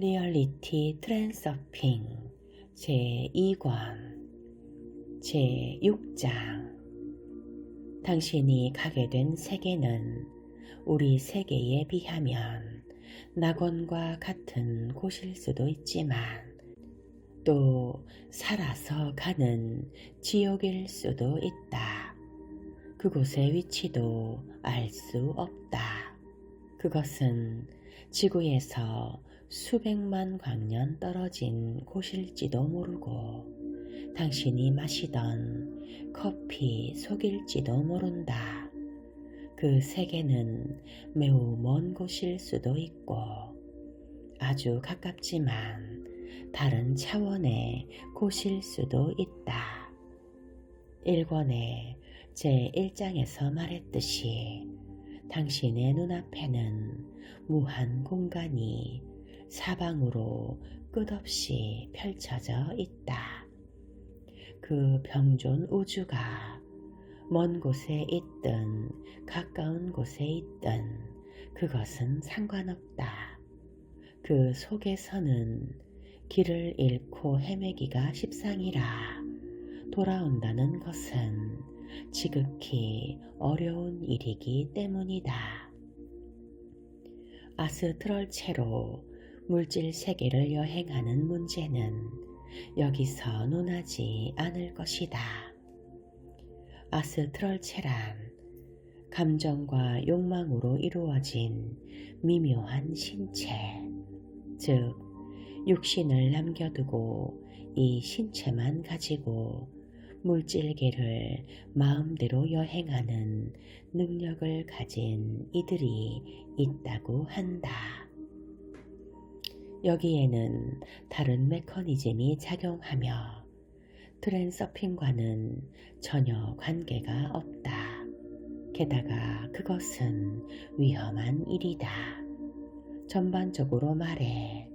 리얼리티 트랜서핑 제2권 제6장 당신이 가게 된 세계는 우리 세계에 비하면 낙원과 같은 곳일 수도 있지만 또 살아서 가는 지옥일 수도 있다. 그곳의 위치도 알 수 없다. 그것은 지구에서 수백만 광년 떨어진 곳일지도 모르고 당신이 마시던 커피 속일지도 모른다. 그 세계는 매우 먼 곳일 수도 있고 아주 가깝지만 다른 차원의 곳일 수도 있다. 1권의 제1장에서 말했듯이 당신의 눈앞에는 무한 공간이 사방으로 끝없이 펼쳐져 있다. 그 병존 우주가 먼 곳에 있든 가까운 곳에 있든 그것은 상관없다. 그 속에서는 길을 잃고 헤매기가 십상이라 돌아온다는 것은 지극히 어려운 일이기 때문이다. 아스트럴체로 물질 세계를 여행하는 문제는 여기서 논하지 않을 것이다. 아스트럴체란 감정과 욕망으로 이루어진 미묘한 신체, 즉 육신을 남겨두고 이 신체만 가지고 물질계를 마음대로 여행하는 능력을 가진 이들이 있다고 한다. 여기에는 다른 메커니즘이 작용하며 트랜서핑과는 전혀 관계가 없다. 게다가 그것은 위험한 일이다. 전반적으로 말해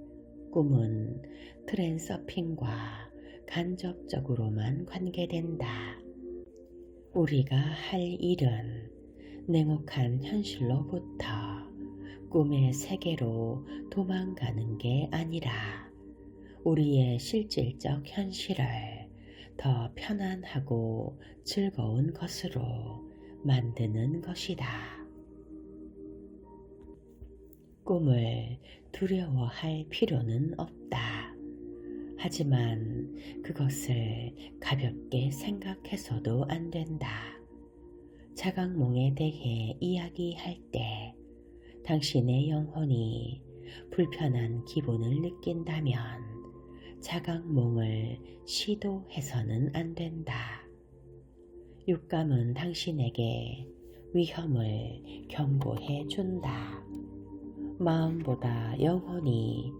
꿈은 트랜서핑과 간접적으로만 관계된다. 우리가 할 일은 냉혹한 현실로부터 꿈의 세계로 도망가는 게 아니라 우리의 실질적 현실을 더 편안하고 즐거운 것으로 만드는 것이다. 꿈을 두려워할 필요는 없다. 하지만 그것을 가볍게 생각해서도 안 된다. 자각몽에 대해 이야기할 때 당신의 영혼이 불편한 기분을 느낀다면 자각몽을 시도해서는 안 된다. 육감은 당신에게 위험을 경고해 준다. 마음보다 영혼이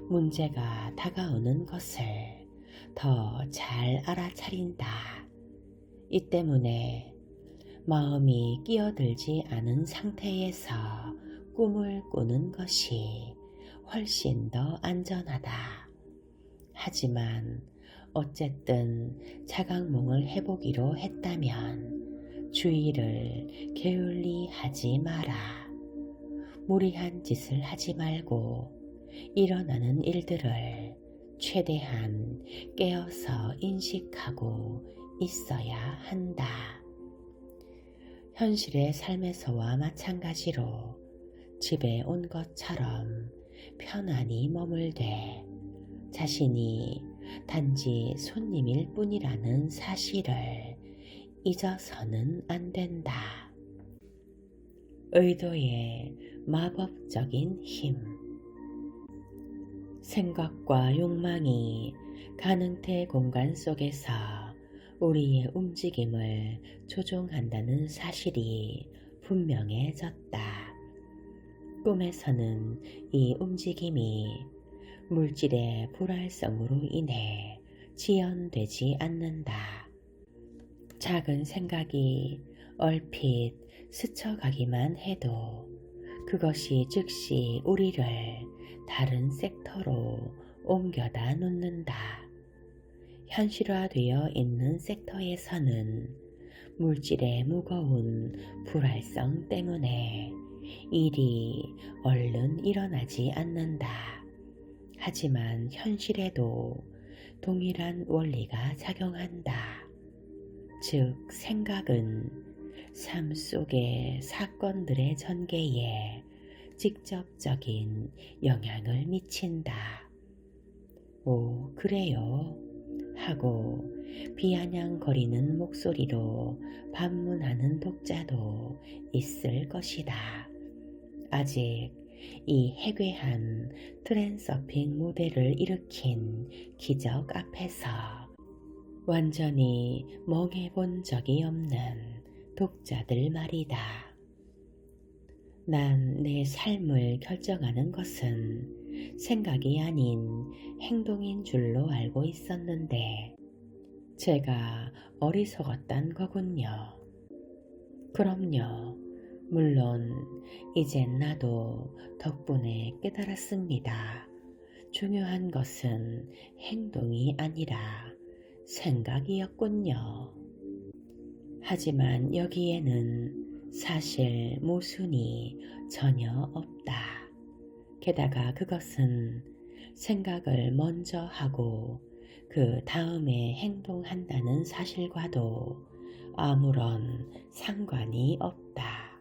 문제가 다가오는 것을 더 잘 알아차린다. 이 때문에 마음이 끼어들지 않은 상태에서 꿈을 꾸는 것이 훨씬 더 안전하다. 하지만 어쨌든 자각몽을 해보기로 했다면 주의를 게을리 하지 마라. 무리한 짓을 하지 말고 일어나는 일들을 최대한 깨어서 인식하고 있어야 한다. 현실의 삶에서와 마찬가지로 집에 온 것처럼 편안히 머물되 자신이 단지 손님일 뿐이라는 사실을 잊어서는 안 된다. 의도의 마법적인 힘. 생각과 욕망이 가능태 공간 속에서 우리의 움직임을 조종한다는 사실이 분명해졌다. 꿈에서는 이 움직임이 물질의 불활성으로 인해 지연되지 않는다. 작은 생각이 얼핏 스쳐가기만 해도 그것이 즉시 우리를 다른 섹터로 옮겨다 놓는다. 현실화되어 있는 섹터에서는 물질의 무거운 불활성 때문에 일이 얼른 일어나지 않는다. 하지만 현실에도 동일한 원리가 작용한다. 즉, 생각은 삶 속의 사건들의 전개에 직접적인 영향을 미친다. 오, 그래요? 하고 비아냥거리는 목소리로 반문하는 독자도 있을 것이다. 아직 이 해괴한 트랜서핑 모델을 일으킨 기적 앞에서 완전히 멍해본 적이 없는 독자들 말이다. 난 내 삶을 결정하는 것은 생각이 아닌 행동인 줄로 알고 있었는데 제가 어리석었단 거군요. 그럼요. 물론 이젠 나도 덕분에 깨달았습니다. 중요한 것은 행동이 아니라 생각이었군요. 하지만 여기에는 사실 모순이 전혀 없다. 게다가 그것은 생각을 먼저 하고 그 다음에 행동한다는 사실과도 아무런 상관이 없다.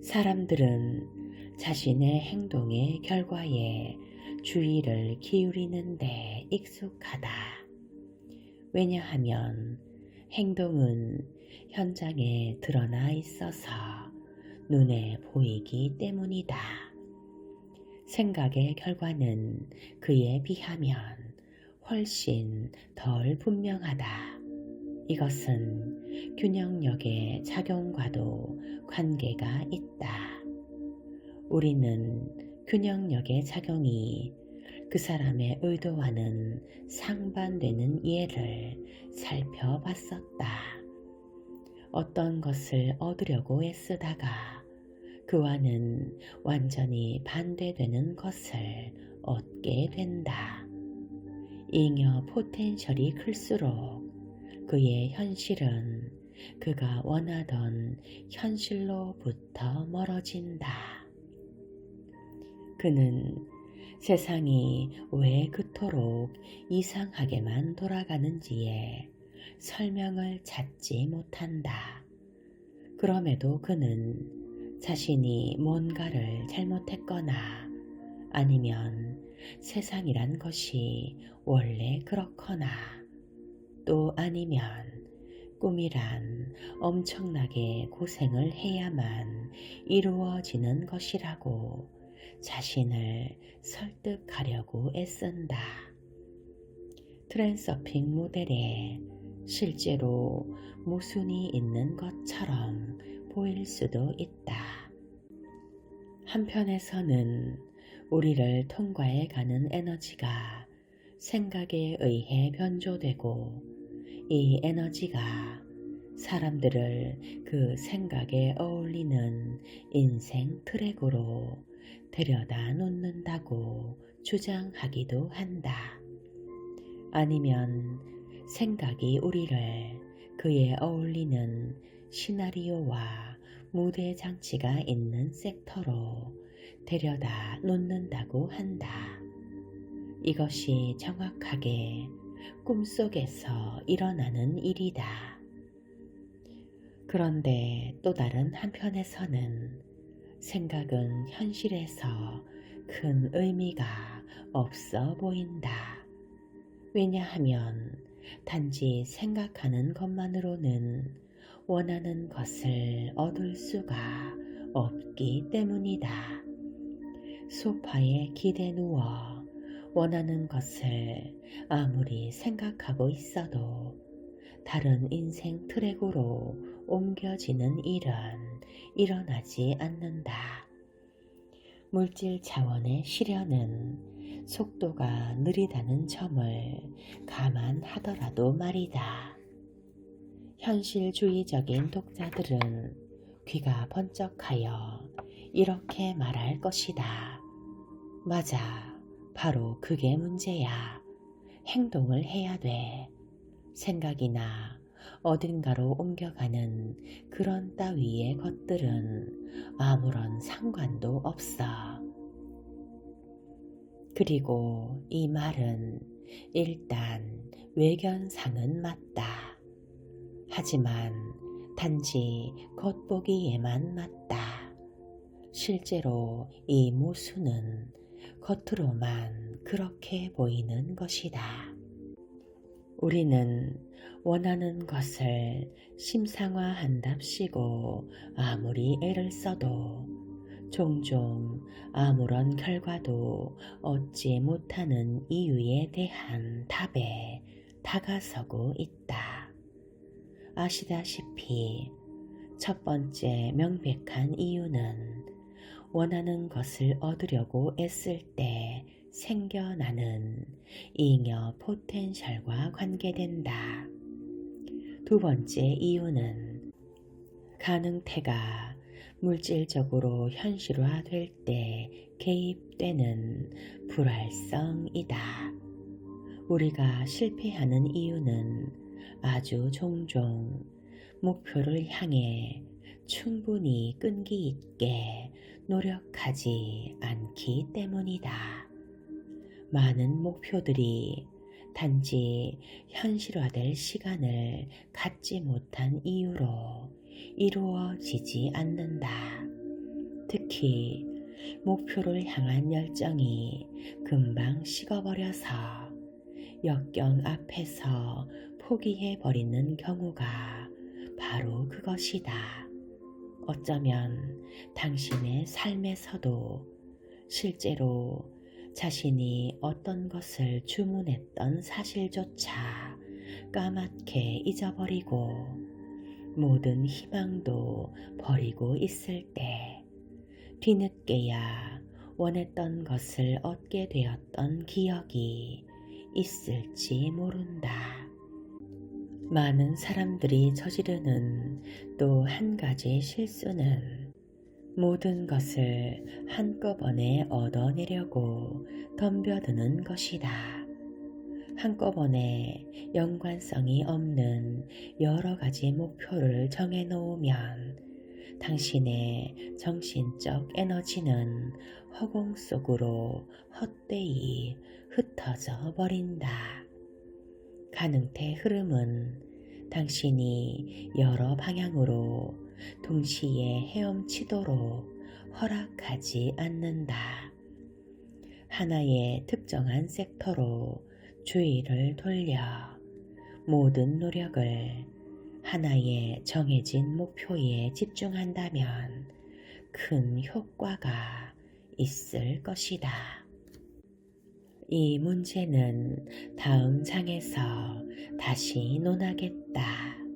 사람들은 자신의 행동의 결과에 주의를 기울이는데 익숙하다. 왜냐하면 행동은 현장에 드러나 있어서 눈에 보이기 때문이다. 생각의 결과는 그에 비하면 훨씬 덜 분명하다. 이것은 균형력의 작용과도 관계가 있다. 우리는 균형력의 작용이 그 사람의 의도와는 상반되는 예를 살펴봤었다. 어떤 것을 얻으려고 애쓰다가 그와는 완전히 반대되는 것을 얻게 된다. 잉여 포텐셜이 클수록 그의 현실은 그가 원하던 현실로부터 멀어진다. 그는 세상이 왜 그토록 이상하게만 돌아가는지에 설명을 찾지 못한다. 그럼에도 그는 자신이 뭔가를 잘못했거나 아니면 세상이란 것이 원래 그렇거나 또 아니면 꿈이란 엄청나게 고생을 해야만 이루어지는 것이라고 자신을 설득하려고 애쓴다. 트랜서핑 모델에 실제로 모순이 있는 것처럼 보일 수도 있다. 한편에서는 우리를 통과해가는 에너지가 생각에 의해 변조되고 이 에너지가 사람들을 그 생각에 어울리는 인생 트랙으로 데려다 놓는다고 주장하기도 한다. 아니면 생각이 우리를 그에 어울리는 시나리오와 무대 장치가 있는 섹터로 데려다 놓는다고 한다. 이것이 정확하게 꿈속에서 일어나는 일이다. 그런데 또 다른 한편에서는 생각은 현실에서 큰 의미가 없어 보인다. 왜냐하면 단지 생각하는 것만으로는 원하는 것을 얻을 수가 없기 때문이다. 소파에 기대 누워 원하는 것을 아무리 생각하고 있어도 다른 인생 트랙으로 옮겨지는 일은 일어나지 않는다. 물질 차원의 실현은 속도가 느리다는 점을 감안하더라도 말이다. 현실주의적인 독자들은 귀가 번쩍하여 이렇게 말할 것이다. 맞아, 바로 그게 문제야. 행동을 해야 돼. 생각이나 어딘가로 옮겨가는 그런 따위의 것들은 아무런 상관도 없어. 그리고 이 말은 일단 외견상은 맞다. 하지만 단지 겉보기에만 맞다. 실제로 이 모순은 겉으로만 그렇게 보이는 것이다. 우리는 원하는 것을 심상화한답시고 아무리 애를 써도 종종 아무런 결과도 얻지 못하는 이유에 대한 답에 다가서고 있다. 아시다시피 첫 번째 명백한 이유는 원하는 것을 얻으려고 애쓸 때 생겨나는 잉여 포텐셜과 관계된다. 두 번째 이유는 가능태가 물질적으로 현실화될 때 개입되는 불활성이다. 우리가 실패하는 이유는 아주 종종 목표를 향해 충분히 끈기 있게 노력하지 않기 때문이다. 많은 목표들이 단지 현실화될 시간을 갖지 못한 이유로 이루어지지 않는다. 특히 목표를 향한 열정이 금방 식어버려서 역경 앞에서 포기해버리는 경우가 바로 그것이다. 어쩌면 당신의 삶에서도 실제로 자신이 어떤 것을 주문했던 사실조차 까맣게 잊어버리고 모든 희망도 버리고 있을 때 뒤늦게야 원했던 것을 얻게 되었던 기억이 있을지 모른다. 많은 사람들이 저지르는 또 한 가지 실수는 모든 것을 한꺼번에 얻어내려고 덤벼드는 것이다. 한꺼번에 연관성이 없는 여러 가지 목표를 정해놓으면 당신의 정신적 에너지는 허공 속으로 헛되이 흩어져 버린다. 가능태 흐름은 당신이 여러 방향으로 동시에 헤엄치도록 허락하지 않는다. 하나의 특정한 섹터로 주의를 돌려 모든 노력을 하나의 정해진 목표에 집중한다면 큰 효과가 있을 것이다. 이 문제는 다음 장에서 다시 논하겠다.